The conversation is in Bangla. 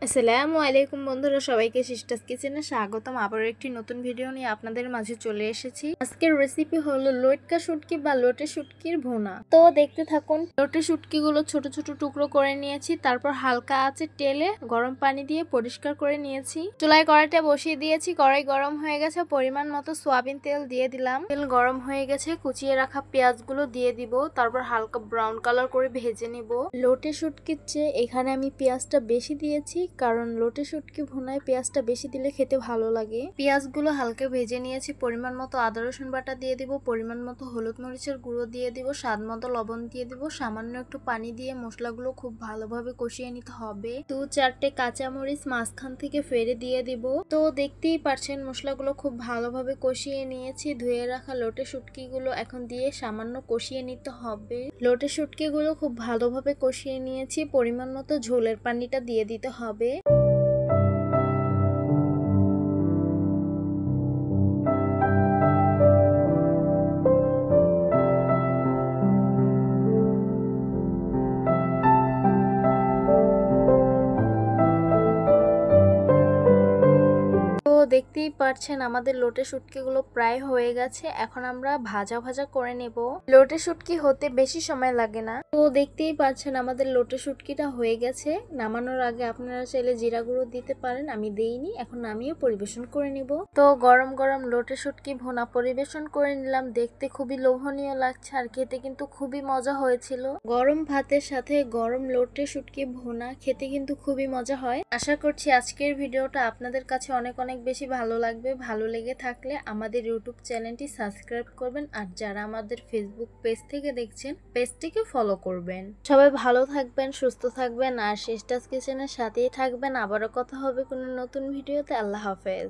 আসসালামু আলাইকুম বন্ধুরা, সবাইকে সিস্টার্স কিচেনে স্বাগতম। আবার একটি নতুন ভিডিও নিয়ে আপনাদের মাঝে চলে এসেছি। আজকের রেসিপি হলো লটকা শুটকি বা লোটে শুটকির ভুনা। তো দেখতে থাকুন। লোটে শুটকিগুলো ছোট ছোট টুকরো করে নিয়েছি, তারপর হালকা আঁচে তেলে গরম পানি দিয়ে পরিষ্কার করে নিয়েছি। চুলায় কড়াইটা বসিয়ে দিয়েছি, কড়াই গরম হয়ে গেছে, পরিমাণ মতো সয়াবিন তেল দিয়ে দিলাম। তেল গরম হয়ে গেছে, কুচিয়ে রাখা পেঁয়াজগুলো দিয়ে দিব, তারপর হালকা ব্রাউন কালার করে ভেজে নিব। লোটে শুটকির চেয়ে এখানে আমি পেঁয়াজটা বেশি দিয়েছি, কারণ লোটে শুটকি ভুনায় পেঁয়াজটা বেশি দিলে খেতে ভালো লাগে। পেঁয়াজগুলো হালকা ভেজে নিয়েছি, পরিমাণ মতো আদা রসুন বাটা দিয়ে দিব, পরিমাণ মতো হলুদ মরিচের গুঁড়ো দিয়ে দিব, স্বাদ মতো লবণ দিয়ে দিব, সামান্য একটু পানি দিয়ে মশলাগুলো খুব ভালোভাবে কষিয়ে নিতে হবে। 2-4টে কাঁচামরিচ মাঝখান থেকে ফেলে দিয়ে দিব। তো দেখতেই পাচ্ছেন মশলাগুলো খুব ভালোভাবে কষিয়ে নিয়েছি। ধুয়ে রাখা লোটে শুটকিগুলো এখন দিয়ে সামান্য কষিয়ে নিতে হবে। লোটে শুটকিগুলো খুব ভালোভাবে কষিয়ে নিয়েছি, পরিমাণ মতো ঝোলের পানিটা দিয়ে দিতে হবে। তো দেখতেই পাচ্ছেন আমাদের লোটে শুটকিগুলো প্রায় হয়ে গেছে। এখন আমরা ভাজা ভাজা করে নেব। লোটে শুটকি হতে বেশি সময় লাগে না। তো দেখতেই পাচ্ছেন আমাদের লোটে শুটকিটা হয়ে গেছে। নামানোর আগে আপনারা চাইলে জিরা গুঁড়ো দিতে পারেন, আমি দেইনি। এখন নামিয়ে পরিবেশন করে নিব। তো গরম গরম লোটে শুটকি ভুনা পরিবেশন করে নিলাম। দেখতে খুবই লোভনীয় লাগছে, আর খেতে কিন্তু খুবই মজা হয়েছিল। গরম ভাতের সাথে গরম লোটে শুটকি ভুনা খেতে কিন্তু খুবই মজা হয়। আশা করছি আজকের ভিডিওটা আপনাদের কাছে অনেক অনেক বেশি ভালো লাগবে। ভালো লেগে থাকলে আমাদের ইউটিউব চ্যানেলটি সাবস্ক্রাইব করবেন, আর যারা আমাদের ফেসবুক পেজ থেকে দেখছেন পেজটিকে ফলো করবেন। সবাই ভালো থাকবেন, সুস্থ থাকবেন, আর সিস্টার্স কিচেনের সাথেই থাকবেন। আবারও কথা হবে কোনো নতুন ভিডিওতে। আল্লাহ হাফেজ।